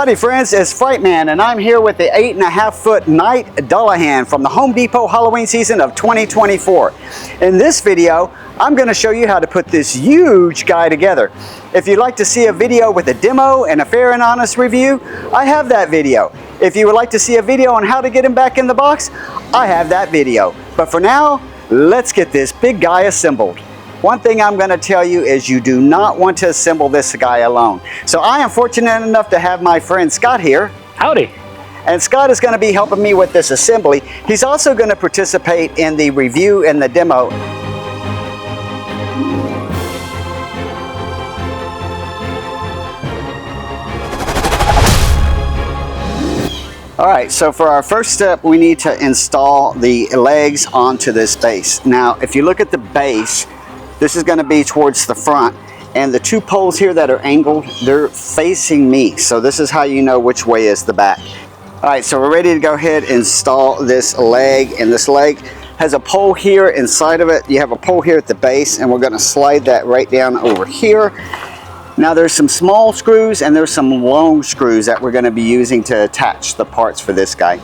Howdy friends, it's Frightman and I'm here with the 8.5-foot Knight Dullahan from the Home Depot Halloween season of 2024. In this video, I'm going to show you how to put this huge guy together. If you'd like to see a video with a demo and a fair and honest review, I have that video. If you would like to see a video on how to get him back in the box, I have that video. But for now, let's get this big guy assembled. One thing I'm going to tell you is you do not want to assemble this guy alone. So I am fortunate enough to have my friend Scott here. Howdy. And Scott is going to be helping me with this assembly. He's also going to participate in the review and the demo. All right, so for our first step, we need to install the legs onto this base. Now, if you look at the base, this is going to be towards the front, and the two poles here that are angled, they're facing me. So this is how you know which way is the back. All right, so we're ready to go ahead and install this leg, and this leg has a pole here inside of it. You have a pole here at the base, and we're going to slide that right down over here. Now there's some small screws and there's some long screws that we're going to be using to attach the parts for this guy.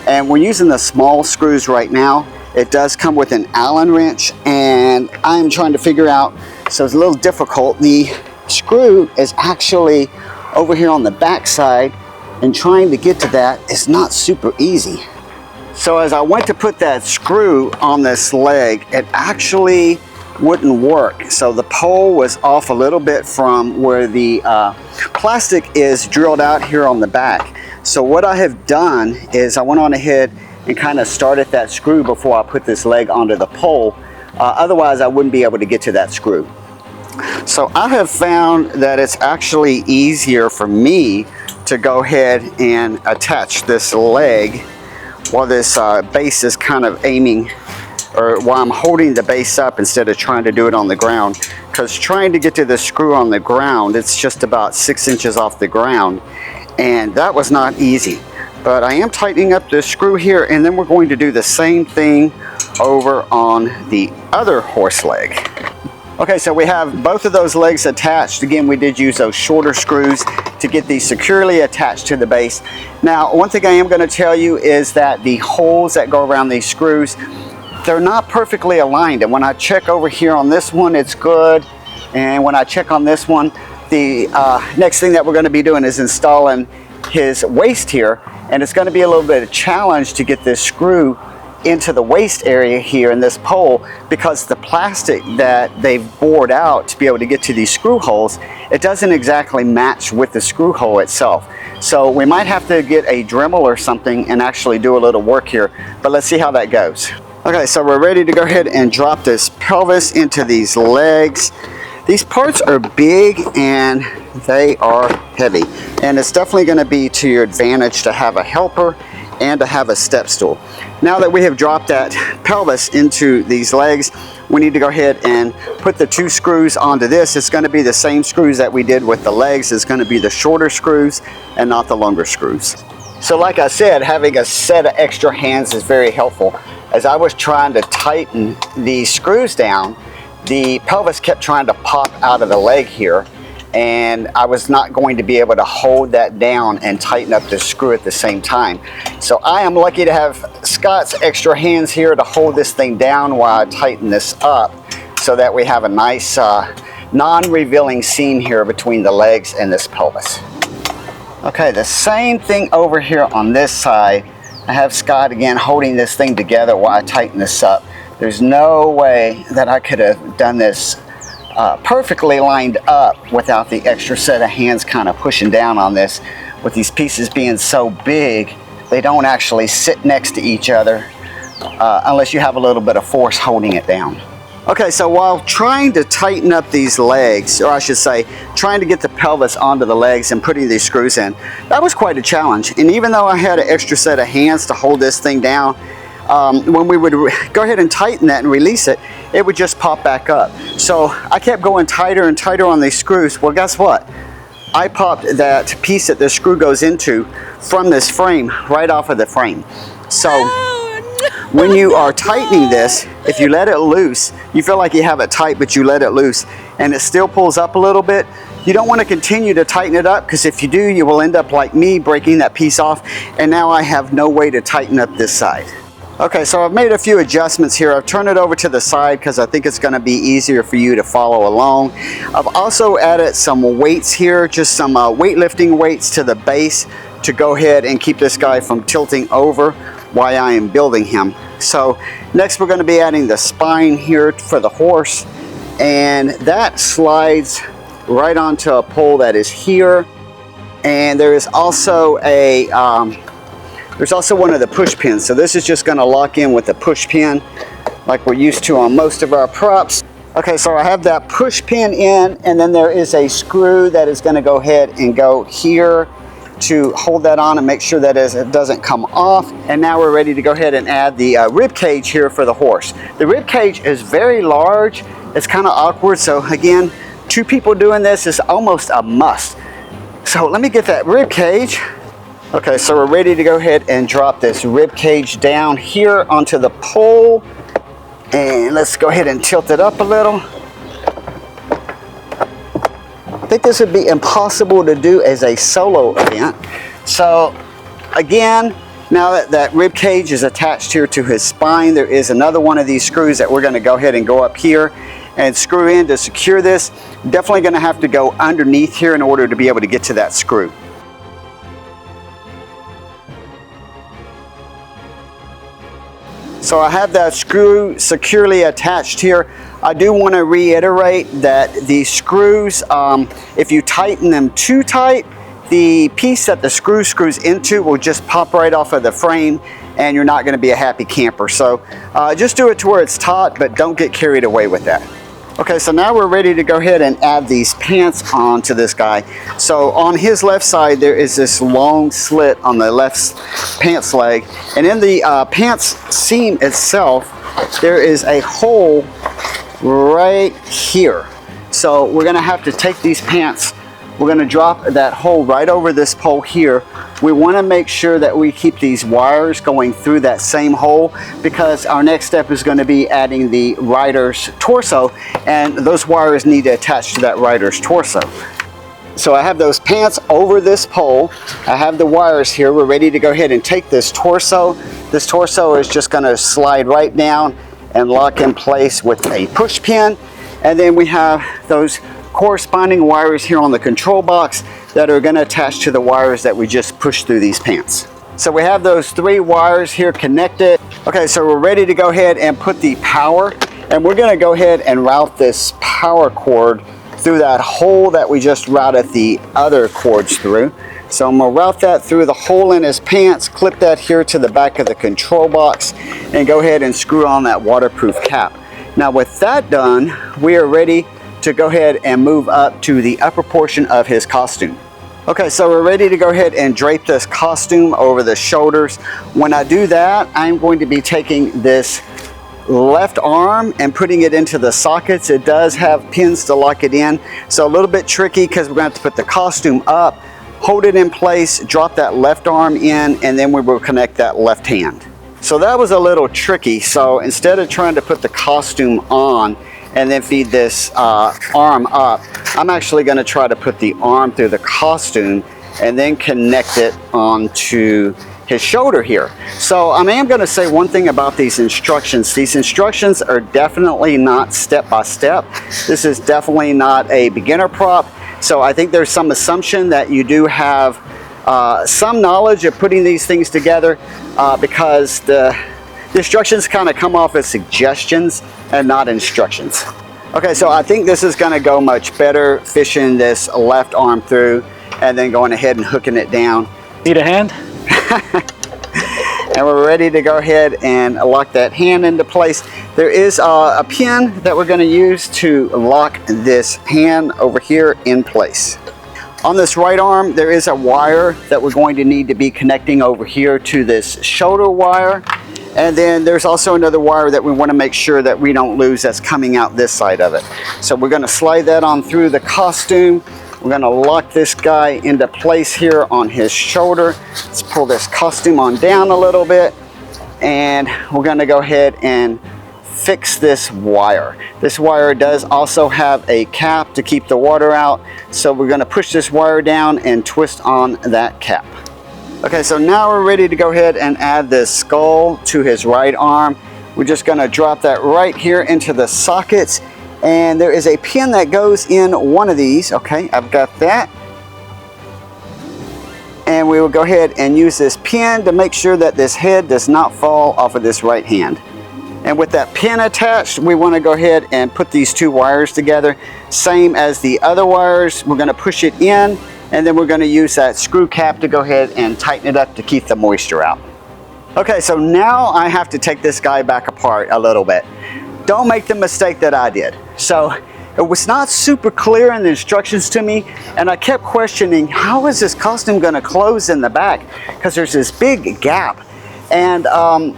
And we're using the small screws right now. It does come with an Allen wrench, and I'm trying to figure out, so it's a little difficult. The screw is actually over here on the back side, and trying to get to that is not super easy. So as I went to put that screw on this leg, it actually wouldn't work. So the pole was off a little bit from where the plastic is drilled out here on the back. So what I have done is I went on ahead and kind of started that screw before I put this leg onto the pole. Otherwise I wouldn't be able to get to that screw. So I have found that it's actually easier for me to go ahead and attach this leg while this base is kind of aiming, or while I'm holding the base up instead of trying to do it on the ground. Because trying to get to the screw on the ground, it's just about 6 inches off the ground, and that was not easy. But I am tightening up this screw here, and then we're going to do the same thing over on the other horse leg. Okay, so we have both of those legs attached. Again, we did use those shorter screws to get these securely attached to the base. Now, one thing I am going to tell you is that the holes that go around these screws, they're not perfectly aligned. And when I check over here on this one, it's good. And when I check on this one, the next thing that we're going to be doing is installing his waist here. And it's going to be a little bit of a challenge to get this screw into the waist area here in this pole, because the plastic that they've bored out to be able to get to these screw holes, it doesn't exactly match with the screw hole itself. So we might have to get a Dremel or something and actually do a little work here, but let's see how that goes. Okay, so we're ready to go ahead and drop this pelvis into these legs. These parts are big and they are heavy, and it's definitely going to be to your advantage to have a helper and to have a step stool. Now that we have dropped that pelvis into these legs, we need to go ahead and put the two screws onto this. It's going to be the same screws that we did with the legs. It's going to be the shorter screws and not the longer screws. So like I said, having a set of extra hands is very helpful. As I was trying to tighten the screws down, the pelvis kept trying to pop out of the leg here, and I was not going to be able to hold that down and tighten up the screw at the same time. So I am lucky to have Scott's extra hands here to hold this thing down while I tighten this up, so that we have a nice non-revealing seam here between the legs and this pelvis. Okay, the same thing over here on this side. I have Scott again holding this thing together while I tighten this up. There's no way that I could have done this perfectly lined up without the extra set of hands kind of pushing down on this. With these pieces being so big, they don't actually sit next to each other unless you have a little bit of force holding it down. Okay, so while trying to tighten up these legs, or I should say, trying to get the pelvis onto the legs and putting these screws in, that was quite a challenge. And even though I had an extra set of hands to hold this thing down, when we would go ahead and tighten that and release it, it would just pop back up. So I kept going tighter and tighter on these screws. Well, guess what? I popped that piece that the screw goes into from this frame right off of the frame. So when you are tightening this, if you let it loose, you feel like you have it tight, but you let it loose and it still pulls up a little bit, You don't want to continue to tighten it up, because if you do, you will end up like me, breaking that piece off, and now I have no way to tighten up this side. Okay, so I've made a few adjustments here. I've turned it over to the side because I think it's going to be easier for you to follow along. I've also added some weights here, just some weightlifting weights to the base to go ahead and keep this guy from tilting over while I am building him. So next we're going to be adding the spine here for the horse, and that slides right onto a pole that is here. And there is also a there's also one of the push pins. So this is just going to lock in with a push pin like we're used to on most of our props. Okay, so I have that push pin in, and then there is a screw that is going to go ahead and go here to hold that on and make sure that it doesn't come off. And now we're ready to go ahead and add the rib cage here for the horse. The rib cage is very large. It's kind of awkward. So again, 2 people doing this is almost a must. So let me get that rib cage. Okay, so we're ready to go ahead and drop this rib cage down here onto the pole. And let's go ahead and tilt it up a little. I think this would be impossible to do as a solo event. So again, now that that rib cage is attached here to his spine, there is another one of these screws that we're going to go ahead and go up here and screw in to secure this. Definitely going to have to go underneath here in order to be able to get to that screw. So I have that screw securely attached here. I do want to reiterate that the screws, if you tighten them too tight, the piece that the screw screws into will just pop right off of the frame, and you're not going to be a happy camper. So just do it to where it's taut, but don't get carried away with that. Okay, so now we're ready to go ahead and add these pants onto this guy. So on his left side, there is this long slit on the left pants leg. And in the pants seam itself, there is a hole right here. So we're gonna have to take these pants, we're gonna drop that hole right over this pole here. We wanna make sure that we keep these wires going through that same hole, because our next step is gonna be adding the rider's torso, and those wires need to attach to that rider's torso. So I have those pants over this pole. I have the wires here. We're ready to go ahead and take this torso. This torso is just gonna slide right down and lock in place with a push pin. And then we have those corresponding wires here on the control box that are going to attach to the wires that we just pushed through these pants. So we have those 3 wires here connected. Okay, so we're ready to go ahead and put the power, and we're going to go ahead and route this power cord through that hole that we just routed the other cords through. So I'm going to route that through the hole in his pants, clip that here to the back of the control box, and go ahead and screw on that waterproof cap. Now with that done, we are ready to go ahead and move up to the upper portion of his costume. Okay, so we're ready to go ahead and drape this costume over the shoulders. When I do that, I'm going to be taking this left arm and putting it into the sockets. It does have pins to lock it in, so a little bit tricky because we're going to have to put the costume up, hold it in place, drop that left arm in, and then we will connect that left hand. So that was a little tricky. So instead of trying to put the costume on and then feed this arm up, I'm actually going to try to put the arm through the costume and then connect it onto his shoulder here. So I am going to say one thing about these instructions. These instructions are definitely not step by step. This is definitely not a beginner prop. So I think there's some assumption that you do have some knowledge of putting these things together, because the instructions kind of come off as suggestions and not instructions. Okay, so I think this is going to go much better, fishing this left arm through and then going ahead and hooking it down. Need a hand? And we're ready to go ahead and lock that hand into place. There is a pin that we're going to use to lock this hand over here in place. On this right arm, there is a wire that we're going to need to be connecting over here to this shoulder wire. And then there's also another wire that we want to make sure that we don't lose that's coming out this side of it. So we're going to slide that on through the costume. We're going to lock this guy into place here on his shoulder. Let's pull this costume on down a little bit. And we're going to go ahead and fix this wire. This wire does also have a cap to keep the water out, so we're going to push this wire down and twist on that cap. Okay, so now we're ready to go ahead and add this skull to his right arm. We're just going to drop that right here into the sockets, and there is a pin that goes in one of these. Okay, I've got that. And we will go ahead and use this pin to make sure that this head does not fall off of this right hand. And with that pin attached, we want to go ahead and put these two wires together. Same as the other wires, we're going to push it in, and then we're going to use that screw cap to go ahead and tighten it up to keep the moisture out. Okay, so now I have to take this guy back apart a little bit. Don't make the mistake that I did. So it was not super clear in the instructions to me, and I kept questioning, how is this costume going to close in the back? Because there's this big gap. And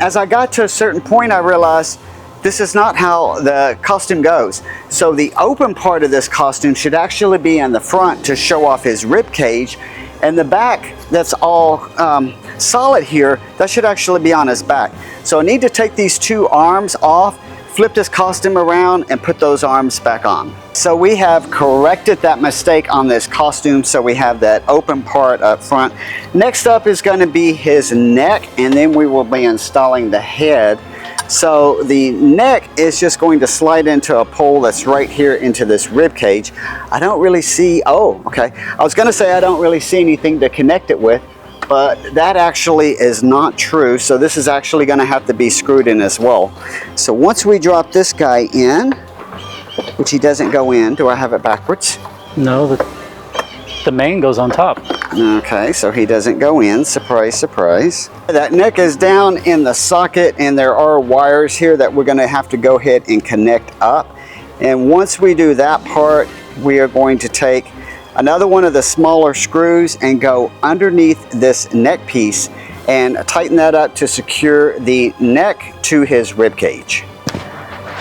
as I got to a certain point, I realized this is not how the costume goes. So the open part of this costume should actually be in the front to show off his rib cage, and the back that's all solid here, that should actually be on his back. So I need to take these two arms off, flip this costume around, and put those arms back on. So we have corrected that mistake on this costume, so we have that open part up front. Next up is going to be his neck, and then we will be installing the head. So the neck is just going to slide into a pole that's right here into this rib cage. I don't really see, oh, okay. I was going to say I don't really see anything to connect it with, but that actually is not true. So this is actually going to have to be screwed in as well. So once we drop this guy in, which he doesn't go in, do I have it backwards? No, the main goes on top. Okay, so he doesn't go in. Surprise, surprise. That neck is down in the socket, and there are wires here that we're going to have to go ahead and connect up. And once we do that part, we are going to take another one of the smaller screws and go underneath this neck piece and tighten that up to secure the neck to his rib cage.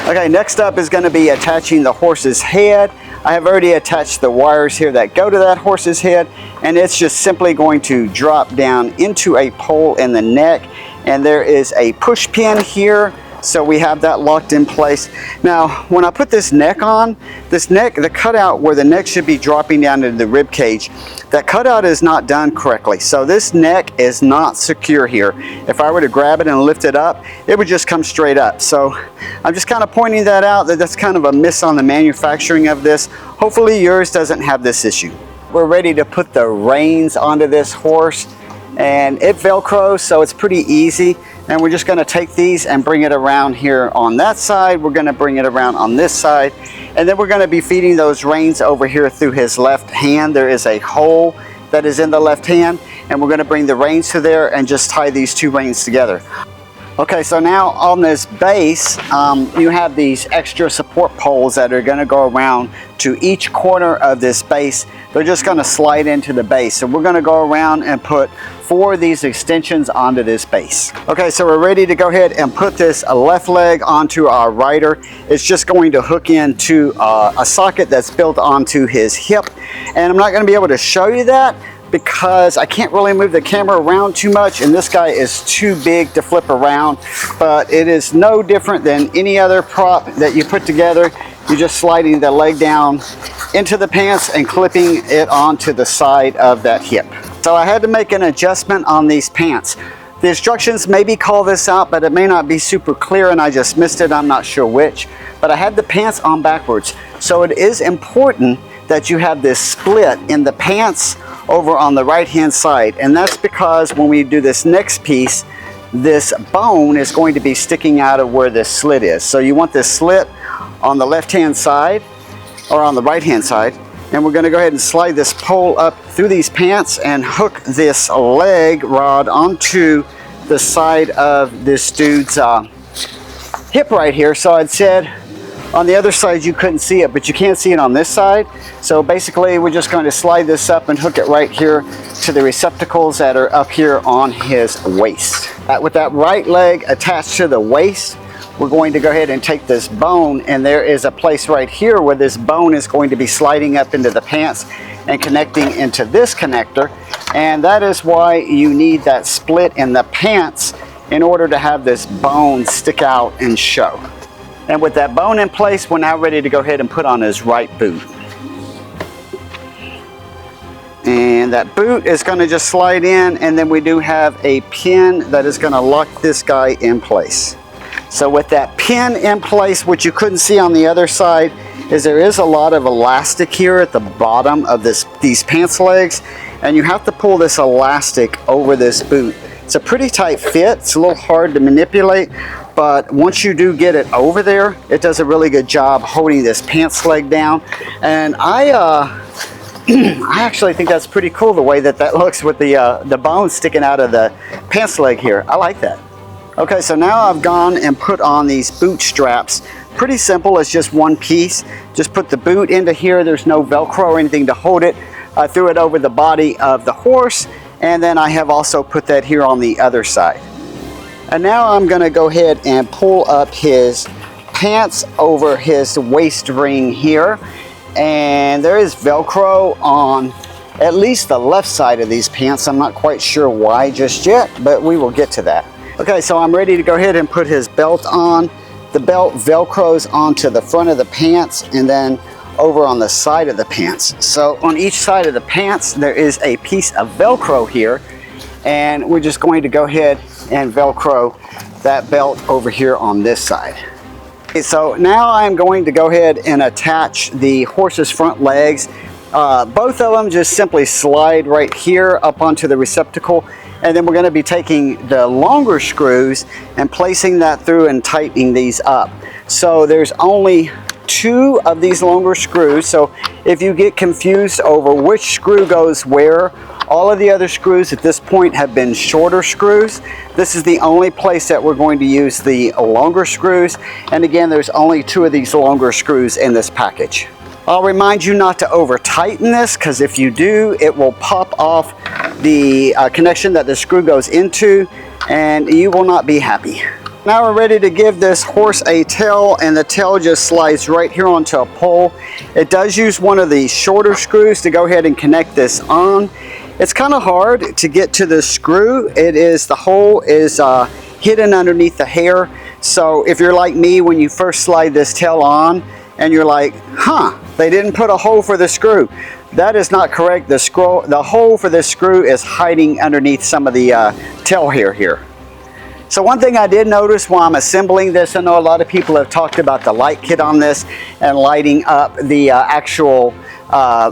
Okay, next up is going to be attaching the horse's head. I have already attached the wires here that go to that horse's head, and it's just simply going to drop down into a pole in the neck, and there is a push pin here, so we have that locked in place. Now when I put this neck on, this neck, the cutout where the neck should be dropping down into the rib cage, that cutout is not done correctly, so this neck is not secure here. If I were to grab it and lift it up, it would just come straight up. So I'm just kind of pointing that out, that's kind of a miss on the manufacturing of this. Hopefully yours doesn't have this issue. We're ready to put the reins onto this horse, and it velcros, so it's pretty easy. And we're just going to take these and bring it around here on that side. We're going to bring it around on this side, and then we're going to be feeding those reins over here through his left hand. There is a hole that is in the left hand, and we're going to bring the reins to there and just tie these two reins together. Okay, so now on this base, you have these extra support poles that are going to go around to each corner of this base. They're just going to slide into the base. So we're going to go around and put 4 of these extensions onto this base. Okay, so we're ready to go ahead and put this left leg onto our rider. It's just going to hook into a socket that's built onto his hip. And I'm not going to be able to show you that because I can't really move the camera around too much, and this guy is too big to flip around. But it is no different than any other prop that you put together. You're just sliding the leg down into the pants and clipping it onto the side of that hip. So I had to make an adjustment on these pants. The instructions maybe call this out, but it may not be super clear and I just missed it. I'm not sure which. But I had the pants on backwards. So it is important that you have this split in the pants over on the right hand side, and that's because when we do this next piece, this bone is going to be sticking out of where this slit is. So you want this slit on the left hand side or on the right hand side, and we're going to go ahead and slide this pole up through these pants and hook this leg rod onto the side of this dude's hip right here. So I'd said on the other side you couldn't see it, but you can see it on this side. So basically we're just going to slide this up and hook it right here to the receptacles that are up here on his waist. With that right leg attached to the waist, we're going to go ahead and take this bone, and there is a place right here where this bone is going to be sliding up into the pants and connecting into this connector, and that is why you need that split in the pants in order to have this bone stick out and show. And with that bone in place, we're now ready to go ahead and put on his right boot. And that boot is going to just slide in, and then we do have a pin that is going to lock this guy in place. So with that pin in place, what you couldn't see on the other side is there is a lot of elastic here at the bottom of these pants legs, and you have to pull this elastic over this boot. It's a pretty tight fit. It's a little hard to manipulate, but once you do get it over there, it does a really good job holding this pants leg down. And I actually think that's pretty cool, the way that looks with the bone sticking out of the pants leg here. I like that. Okay, so now I've gone and put on these boot straps. Pretty simple, it's just one piece. Just put the boot into here. There's no Velcro or anything to hold it. I threw it over the body of the horse, and then I have also put that here on the other side. And now I'm gonna go ahead and pull up his pants over his waist ring here. And there is Velcro on at least the left side of these pants. I'm not quite sure why just yet, but we will get to that. Okay, so I'm ready to go ahead and put his belt on. The belt Velcros onto the front of the pants and then over on the side of the pants. So on each side of the pants, there is a piece of Velcro here, and we're just going to go ahead and Velcro that belt over here on this side. Okay, so now I'm going to go ahead and attach the horse's front legs. Both of them just simply slide right here up onto the receptacle, and then we're going to be taking the longer screws and placing that through and tightening these up. So there's only 2 of these longer screws, so if you get confused over which screw goes where, all of the other screws at this point have been shorter screws. This is the only place that we're going to use the longer screws, and again, there's only 2 of these longer screws in this package. I'll remind you not to over tighten this, because if you do, it will pop off the connection that the screw goes into, and you will not be happy. Now we're ready to give this horse a tail, and the tail just slides right here onto a pole. It does use one of the shorter screws to go ahead and connect this on. It's kind of hard to get to the screw. The hole is hidden underneath the hair. So if you're like me, when you first slide this tail on and you're like, huh, they didn't put a hole for the screw. That is not correct. The hole for this screw is hiding underneath some of the tail hair here. So one thing I did notice while I'm assembling this, I know a lot of people have talked about the light kit on this and lighting up the actual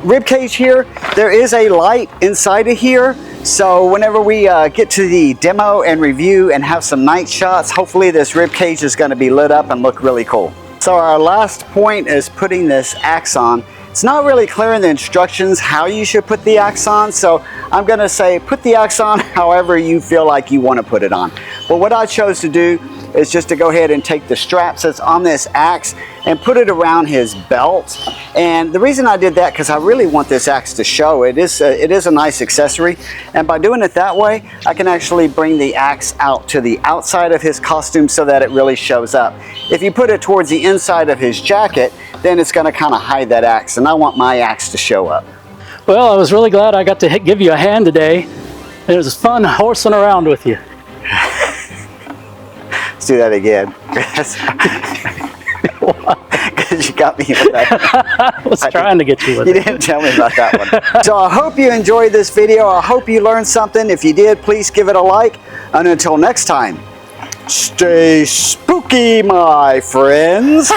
rib cage here. There is a light inside of here, so whenever we get to the demo and review and have some night shots, hopefully this rib cage is going to be lit up and look really cool. So our last point is putting this axe on. It's not really clear in the instructions how you should put the axe on, so I'm going to say put the axe on however you feel like you want to put it on. But what I chose to do is just to go ahead and take the straps that's on this axe and put it around his belt. And the reason I did that, because I really want this axe to show. It is a nice accessory, and by doing it that way, I can actually bring the axe out to the outside of his costume so that it really shows up. If you put it towards the inside of his jacket, then it's going to kind of hide that axe, and I want my axe to show up. Well, I was really glad I got to give you a hand today. It was fun horsing around with you. Let's do that again. Because you got me with that. I was trying to get you with it. You didn't tell me about that one. So I hope you enjoyed this video. I hope you learned something. If you did, please give it a like. And until next time, stay spooky, my friends.